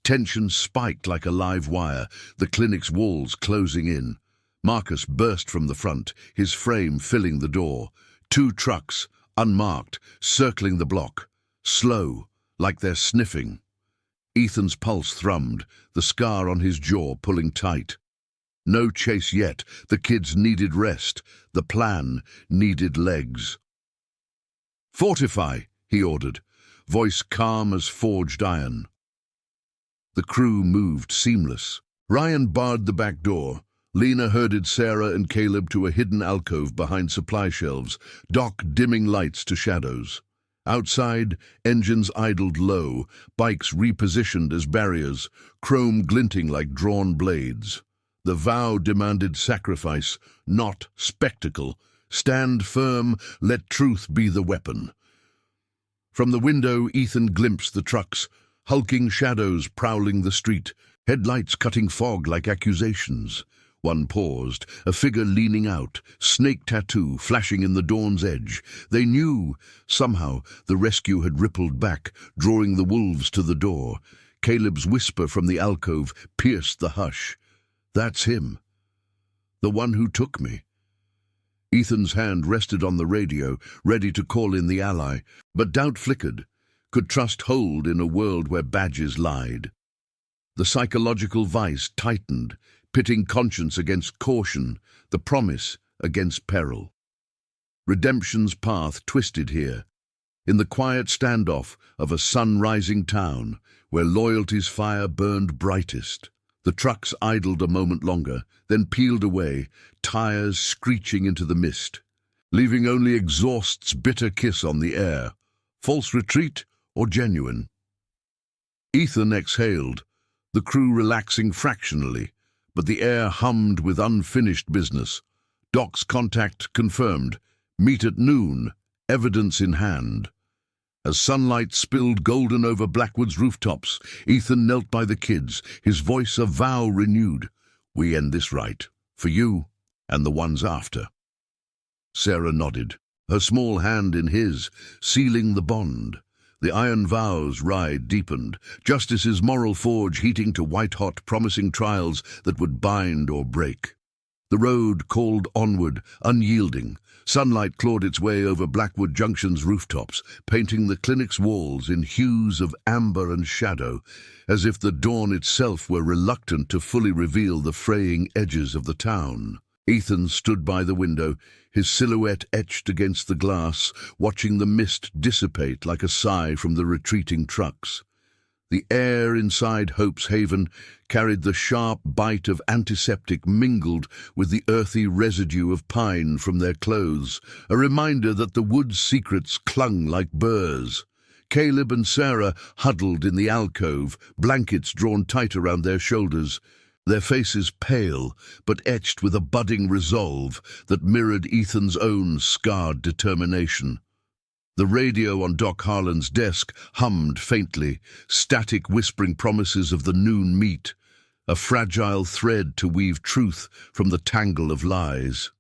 Tension spiked like a live wire, the clinic's walls closing in. Marcus burst from the front, his frame filling the door. Two trucks, unmarked, circling the block. Slow, like they're sniffing. Ethan's pulse thrummed, the scar on his jaw pulling tight. No chase yet. The kids needed rest. The plan needed legs. "Fortify," he ordered, voice calm as forged iron. The crew moved seamless. Ryan barred the back door. Lena herded Sarah and Caleb to a hidden alcove behind supply shelves, Doc dimming lights to shadows. Outside, engines idled low, bikes repositioned as barriers, chrome glinting like drawn blades. The vow demanded sacrifice, not spectacle. Stand firm, let truth be the weapon. From the window, Ethan glimpsed the trucks, hulking shadows prowling the street, headlights cutting fog like accusations. One paused, a figure leaning out, snake tattoo flashing in the dawn's edge. They knew. Somehow, the rescue had rippled back, drawing the wolves to the door. Caleb's whisper from the alcove pierced the hush. That's him. The one who took me. Ethan's hand rested on the radio, ready to call in the ally, but doubt flickered. Could trust hold in a world where badges lied? The psychological vice tightened, pitting conscience against caution, the promise against peril. Redemption's path twisted here, in the quiet standoff of a sun-rising town, where loyalty's fire burned brightest. The trucks idled a moment longer, then peeled away, tires screeching into the mist, leaving only exhaust's bitter kiss on the air. False retreat or genuine? Ethan exhaled, the crew relaxing fractionally, but the air hummed with unfinished business. Doc's contact confirmed. Meet at noon, evidence in hand. As sunlight spilled golden over Blackwood's rooftops, Ethan knelt by the kids, his voice a vow renewed. We end this right, for you and the ones after. Sarah nodded, her small hand in his, sealing the bond. The iron vows ride deepened, justice's moral forge heating to white-hot, promising trials that would bind or break. The road called onward, unyielding. Sunlight clawed its way over Blackwood Junction's rooftops, painting the clinic's walls in hues of amber and shadow, as if the dawn itself were reluctant to fully reveal the fraying edges of the town. Ethan stood by the window, his silhouette etched against the glass, watching the mist dissipate like a sigh from the retreating trucks. The air inside Hope's Haven carried the sharp bite of antiseptic mingled with the earthy residue of pine from their clothes, a reminder that the wood's secrets clung like burrs. Caleb and Sarah huddled in the alcove, blankets drawn tight around their shoulders, their faces pale, but etched with a budding resolve that mirrored Ethan's own scarred determination. The radio on Doc Harlan's desk hummed faintly, static whispering promises of the noon meet, a fragile thread to weave truth from the tangle of lies.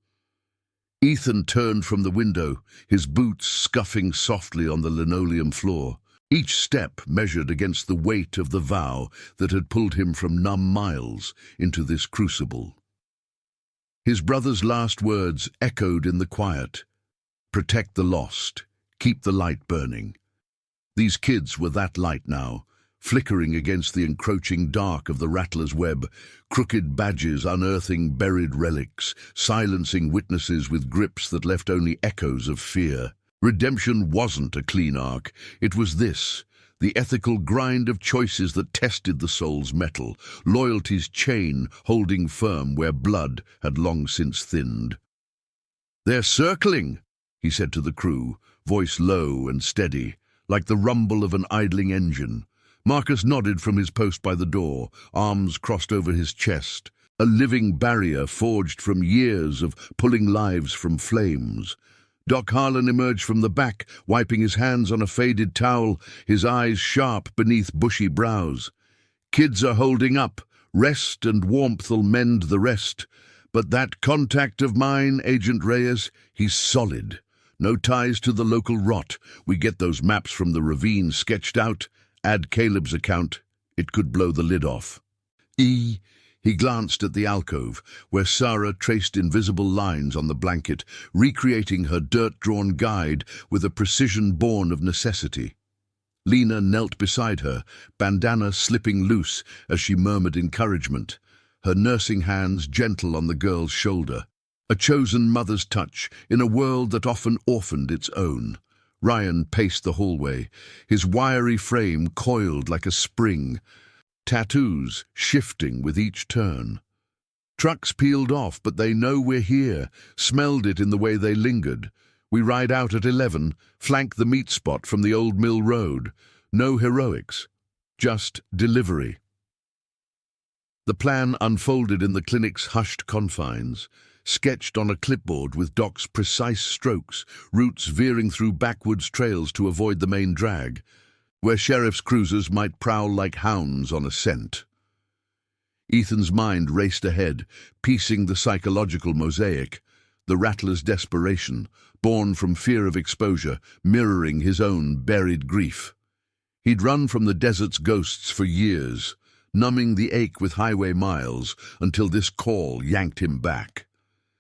Ethan turned from the window, his boots scuffing softly on the linoleum floor, each step measured against the weight of the vow that had pulled him from numb miles into this crucible. His brother's last words echoed in the quiet. Protect the lost. Keep the light burning. These kids were that light now, flickering against the encroaching dark of the rattler's web, crooked badges unearthing buried relics, silencing witnesses with grips that left only echoes of fear. Redemption wasn't a clean arc. It was this, the ethical grind of choices that tested the soul's metal, loyalty's chain holding firm where blood had long since thinned. "They're circling," he said to the crew, voice low and steady, like the rumble of an idling engine. Marcus nodded from his post by the door, arms crossed over his chest, a living barrier forged from years of pulling lives from flames. Doc Harlan emerged from the back, wiping his hands on a faded towel, his eyes sharp beneath bushy brows. "Kids are holding up. Rest and warmth'll mend the rest. But that contact of mine, Agent Reyes, he's solid. No ties to the local rot. We get those maps from the ravine sketched out. Add Caleb's account. It could blow the lid off." He glanced at the alcove, where Sarah traced invisible lines on the blanket, recreating her dirt-drawn guide with a precision born of necessity. Lena knelt beside her, bandana slipping loose as she murmured encouragement, her nursing hands gentle on the girl's shoulder. A chosen mother's touch in a world that often orphaned its own. Ryan paced the hallway, his wiry frame coiled like a spring, tattoos shifting with each turn. Trucks peeled off, but they know we're here, smelled it in the way they lingered. We ride out at 11, flank the meat spot from the Old Mill Road. No heroics, just delivery. The plan unfolded in the clinic's hushed confines. sketched on a clipboard with Doc's precise strokes, routes veering through backwoods trails to avoid the main drag, where sheriff's cruisers might prowl like hounds on a scent. Ethan's mind raced ahead, piecing the psychological mosaic, the rattler's desperation, born from fear of exposure, mirroring his own buried grief. He'd run from the desert's ghosts for years, numbing the ache with highway miles, until this call yanked him back.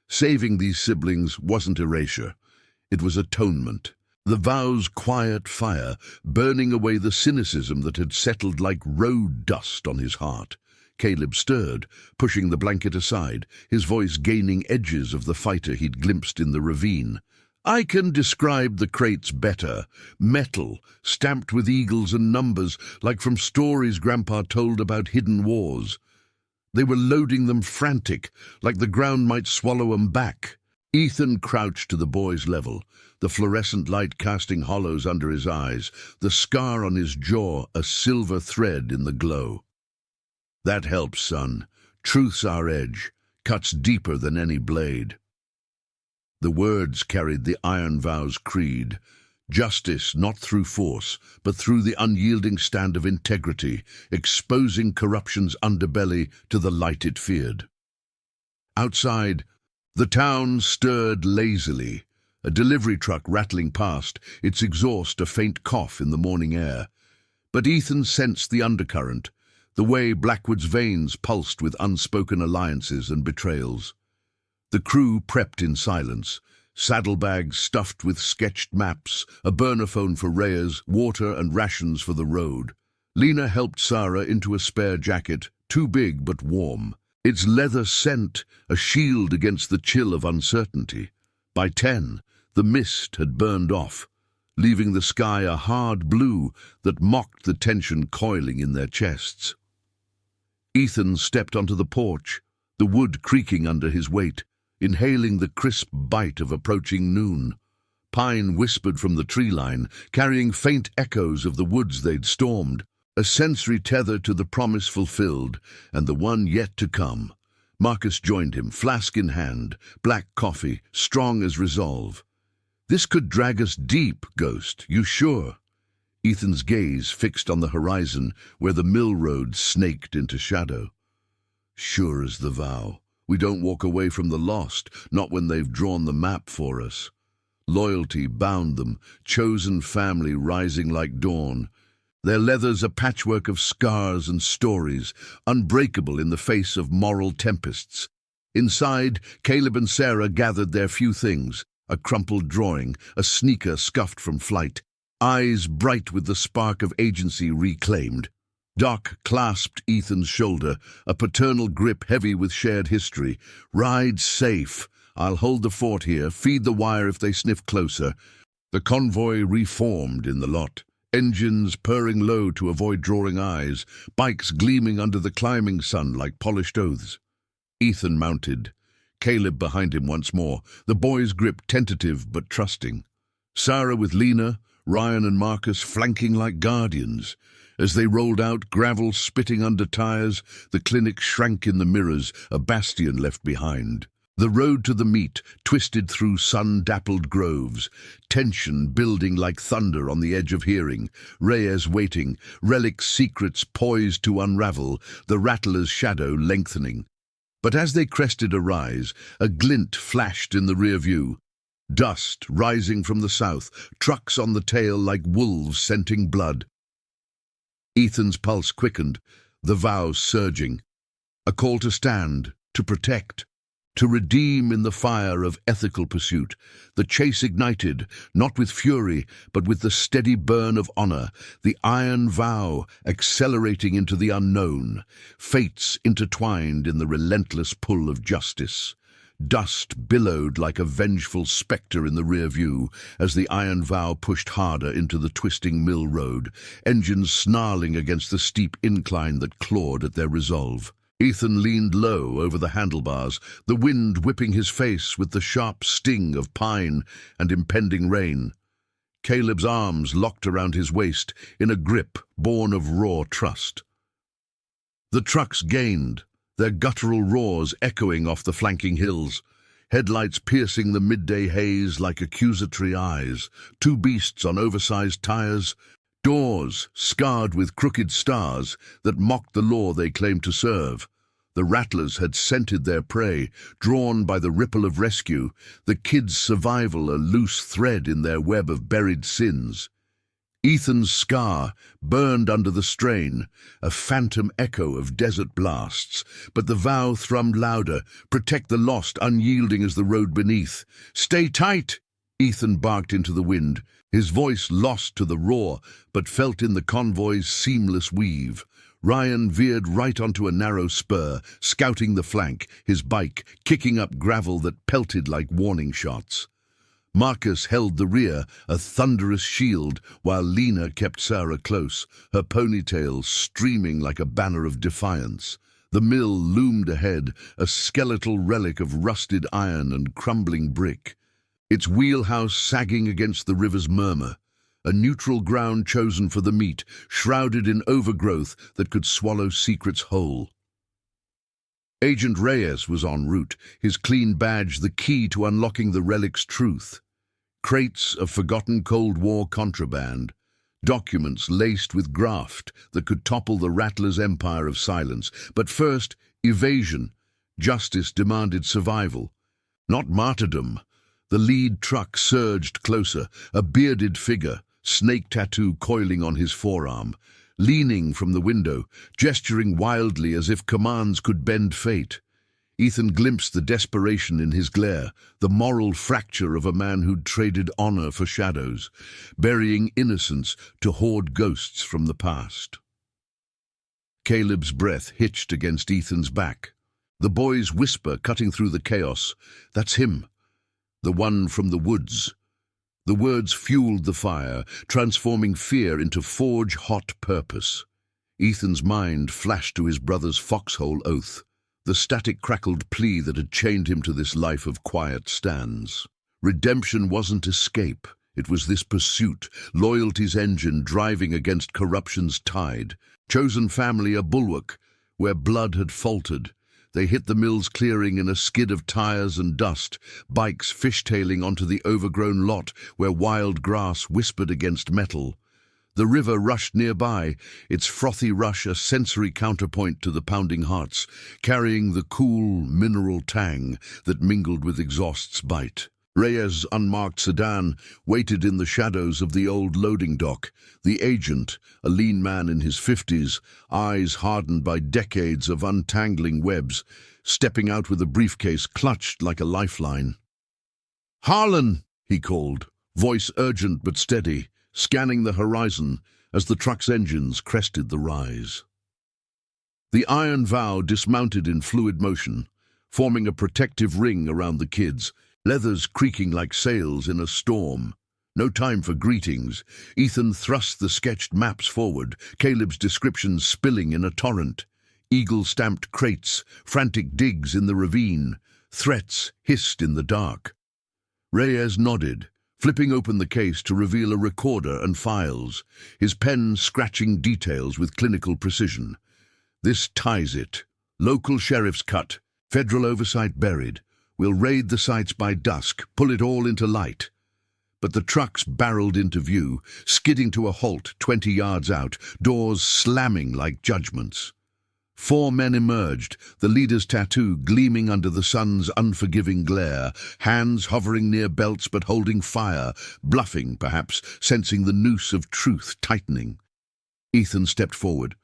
Saving these siblings wasn't erasure. It was atonement. The vow's quiet fire, burning away the cynicism that had settled like road dust on his heart. Caleb stirred, pushing the blanket aside, his voice gaining edges of the fighter he'd glimpsed in the ravine. "I can describe the crates better. Metal, stamped with eagles and numbers, like from stories Grandpa told about hidden wars. They were loading them frantic, like the ground might swallow 'em back." Ethan crouched to the boy's level, the fluorescent light casting hollows under his eyes, the scar on his jaw a silver thread in the glow. "That helps, son. Truth's our edge, cuts deeper than any blade." The words carried the Iron Vow's creed. Justice not through force, but through the unyielding stand of integrity, exposing corruption's underbelly to the light it feared. Outside, the town stirred lazily, a delivery truck rattling past, its exhaust a faint cough in the morning air. But Ethan sensed the undercurrent, the way Blackwood's veins pulsed with unspoken alliances and betrayals. The crew prepped in silence, saddlebags stuffed with sketched maps, a burner phone for Reyes, water and rations for the road. Lena helped Sarah into a spare jacket, too big but warm, its leather scent a shield against the chill of uncertainty. By 10, the mist had burned off, leaving the sky a hard blue that mocked the tension coiling in their chests. Ethan stepped onto the porch, the wood creaking under his weight, inhaling the crisp bite of approaching noon. Pine whispered from the tree line, carrying faint echoes of the woods they'd stormed, a sensory tether to the promise fulfilled and the one yet to come. Marcus joined him, flask in hand, black coffee, strong as resolve. "This could drag us deep, Ghost, you sure?" Ethan's gaze fixed on the horizon where the mill road snaked into shadow. "Sure as the vow. We don't walk away from the lost, not when they've drawn the map for us." Loyalty bound them, chosen family rising like dawn. Their leathers a patchwork of scars and stories, unbreakable in the face of moral tempests. Inside, Caleb and Sarah gathered their few things, a crumpled drawing, a sneaker scuffed from flight, eyes bright with the spark of agency reclaimed. Doc clasped Ethan's shoulder, a paternal grip heavy with shared history. "Ride safe. I'll hold the fort here, feed the wire if they sniff closer." The convoy reformed in the lot, engines purring low to avoid drawing eyes, bikes gleaming under the climbing sun like polished oaths. Ethan mounted, Caleb behind him once more, the boy's grip tentative but trusting. Sarah with Lena, Ryan and Marcus flanking like guardians. As they rolled out, gravel spitting under tires, the clinic shrank in the mirrors, a bastion left behind. The road to the meet twisted through sun-dappled groves, tension building like thunder on the edge of hearing, Reyes waiting, relic secrets poised to unravel, the rattler's shadow lengthening. But as they crested a rise, a glint flashed in the rear view. Dust rising from the south, trucks on the tail like wolves scenting blood. Ethan's pulse quickened, the vow surging. A call to stand, to protect, to redeem in the fire of ethical pursuit. The chase ignited, not with fury, but with the steady burn of honor, the iron vow accelerating into the unknown, fates intertwined in the relentless pull of justice. Dust billowed like a vengeful spectre in the rear view as the iron vow pushed harder into the twisting mill road, engines snarling against the steep incline that clawed at their resolve. Ethan leaned low over the handlebars, the wind whipping his face with the sharp sting of pine and impending rain. Caleb's arms locked around his waist in a grip born of raw trust. The trucks gained, their guttural roars echoing off the flanking hills. headlights piercing the midday haze like accusatory eyes, two beasts on oversized tires, doors scarred with crooked stars that mocked the law they claimed to serve. The rattlers had scented their prey, drawn by the ripple of rescue, the kids' survival a loose thread in their web of buried sins. Ethan's scar burned under the strain, a phantom echo of desert blasts, but the vow thrummed louder, protect the lost, unyielding as the road beneath. Stay tight! Ethan barked into the wind, his voice lost to the roar, but felt in the convoy's seamless weave. Ryan veered right onto a narrow spur, scouting the flank, his bike kicking up gravel that pelted like warning shots. Marcus held the rear, a thunderous shield, while Lena kept Sarah close, her ponytail streaming like a banner of defiance. The mill loomed ahead, a skeletal relic of rusted iron and crumbling brick, its wheelhouse sagging against the river's murmur. A neutral ground chosen for the meet, shrouded in overgrowth that could swallow secrets whole. Agent Reyes was en route, his clean badge the key to unlocking the relic's truth. Crates of forgotten Cold War contraband, documents laced with graft that could topple the Rattlers' empire of silence. But first, evasion. Justice demanded survival, not martyrdom. The lead truck surged closer, a bearded figure, snake tattoo coiling on his forearm, leaning from the window, gesturing wildly as if commands could bend fate. Ethan glimpsed the desperation in his glare, the moral fracture of a man who'd traded honor for shadows, burying innocence to hoard ghosts from the past. Caleb's breath hitched against Ethan's back. The boy's whisper cutting through the chaos, "That's him, the one from the woods." The words fueled the fire, transforming fear into forge-hot purpose. Ethan's mind flashed to his brother's foxhole oath, the static crackled plea that had chained him to this life of quiet stands. Redemption wasn't escape, it was this pursuit, loyalty's engine driving against corruption's tide. Chosen family a bulwark, where blood had faltered. They hit the mill's clearing in a skid of tires and dust, bikes fishtailing onto the overgrown lot where wild grass whispered against metal. The river rushed nearby, its frothy rush a sensory counterpoint to the pounding hearts, carrying the cool, mineral tang that mingled with exhaust's bite. Reyes' unmarked sedan waited in the shadows of the old loading dock. The agent, a lean man in his 50s, eyes hardened by decades of untangling webs, stepping out with a briefcase clutched like a lifeline. "Harlan!" he called, voice urgent but steady, scanning the horizon as the truck's engines crested the rise. The iron vow dismounted in fluid motion, forming a protective ring around the kids, leathers creaking like sails in a storm. No time for greetings. Ethan thrust the sketched maps forward, Caleb's descriptions spilling in a torrent. Eagle-stamped crates, frantic digs in the ravine, threats hissed in the dark. Reyes nodded, flipping open the case to reveal a recorder and files, his pen scratching details with clinical precision. "This ties it. Local sheriff's cut, federal oversight buried. We'll raid the sites by dusk, pull it all into light." But the trucks barreled into view, skidding to a halt 20 yards out, doors slamming like judgments. 4 men emerged, the leader's tattoo gleaming under the sun's unforgiving glare, hands hovering near belts but holding fire, bluffing, perhaps, sensing the noose of truth tightening. Ethan stepped forward.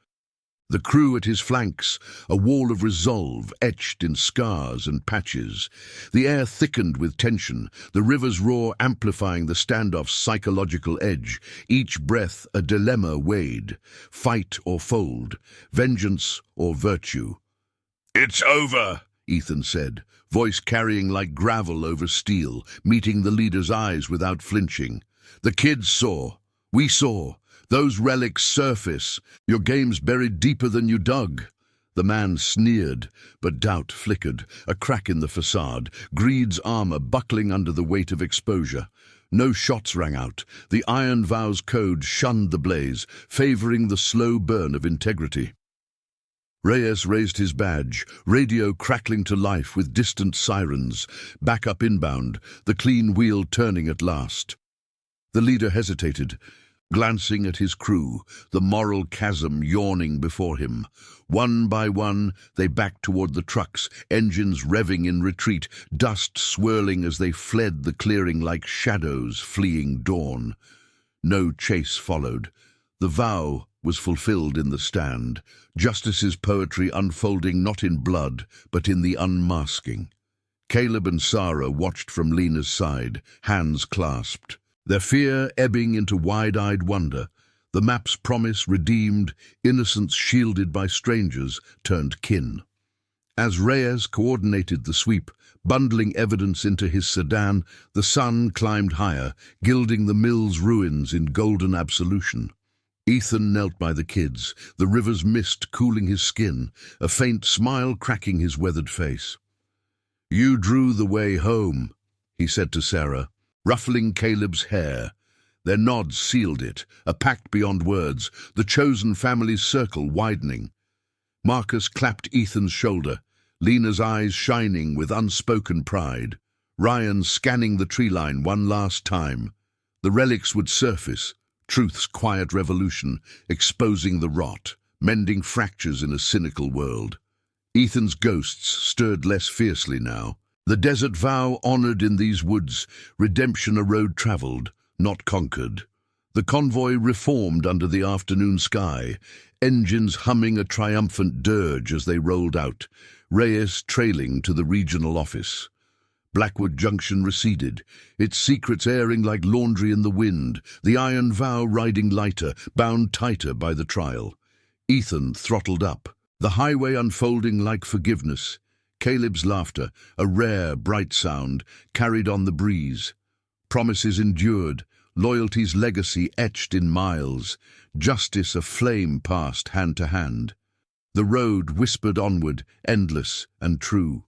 The crew at his flanks, a wall of resolve etched in scars and patches. The air thickened with tension, the river's roar amplifying the standoff's psychological edge, each breath a dilemma weighed, fight or fold, vengeance or virtue. "It's over," Ethan said, voice carrying like gravel over steel, meeting the leader's eyes without flinching. "The kids saw. We saw. Those relics surface. Your game's buried deeper than you dug." The man sneered, but doubt flickered, a crack in the facade, greed's armor buckling under the weight of exposure. No shots rang out. The Iron Vows code shunned the blaze, favoring the slow burn of integrity. Reyes raised his badge, radio crackling to life with distant sirens. Backup inbound, the clean wheel turning at last. The leader hesitated, glancing at his crew, the moral chasm yawning before him. One by one, they backed toward the trucks, engines revving in retreat, dust swirling as they fled the clearing like shadows fleeing dawn. No chase followed. The vow was fulfilled in the stand, justice's poetry unfolding not in blood, but in the unmasking. Caleb and Sarah watched from Lena's side, hands clasped, their fear ebbing into wide-eyed wonder. The map's promise redeemed, innocence shielded by strangers turned kin. As Reyes coordinated the sweep, bundling evidence into his sedan, the sun climbed higher, gilding the mill's ruins in golden absolution. Ethan knelt by the kids, the river's mist cooling his skin, a faint smile cracking his weathered face. "You drew the way home," he said to Sarah, ruffling Caleb's hair. Their nods sealed it, a pact beyond words, the chosen family's circle widening. Marcus clapped Ethan's shoulder, Lena's eyes shining with unspoken pride. Ryan scanning the tree line one last time. The relics would surface, truth's quiet revolution, exposing the rot, mending fractures in a cynical world. Ethan's ghosts stirred less fiercely now. The desert vow honored in these woods, redemption a road traveled, not conquered. The convoy reformed under the afternoon sky, engines humming a triumphant dirge as they rolled out, Reyes trailing to the regional office. Blackwood Junction receded, its secrets airing like laundry in the wind, the iron vow riding lighter, bound tighter by the trial. Ethan throttled up, the highway unfolding like forgiveness. Caleb's laughter, a rare, bright sound, carried on the breeze. Promises endured, loyalty's legacy etched in miles, justice a flame passed hand to hand. The road whispered onward, endless and true.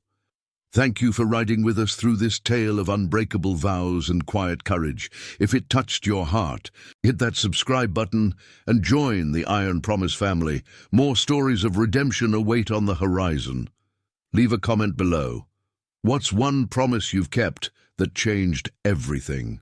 Thank you for riding with us through this tale of unbreakable vows and quiet courage. If it touched your heart, hit that subscribe button and join the Iron Promise family. More stories of redemption await on the horizon. Leave a comment below. What's one promise you've kept that changed everything?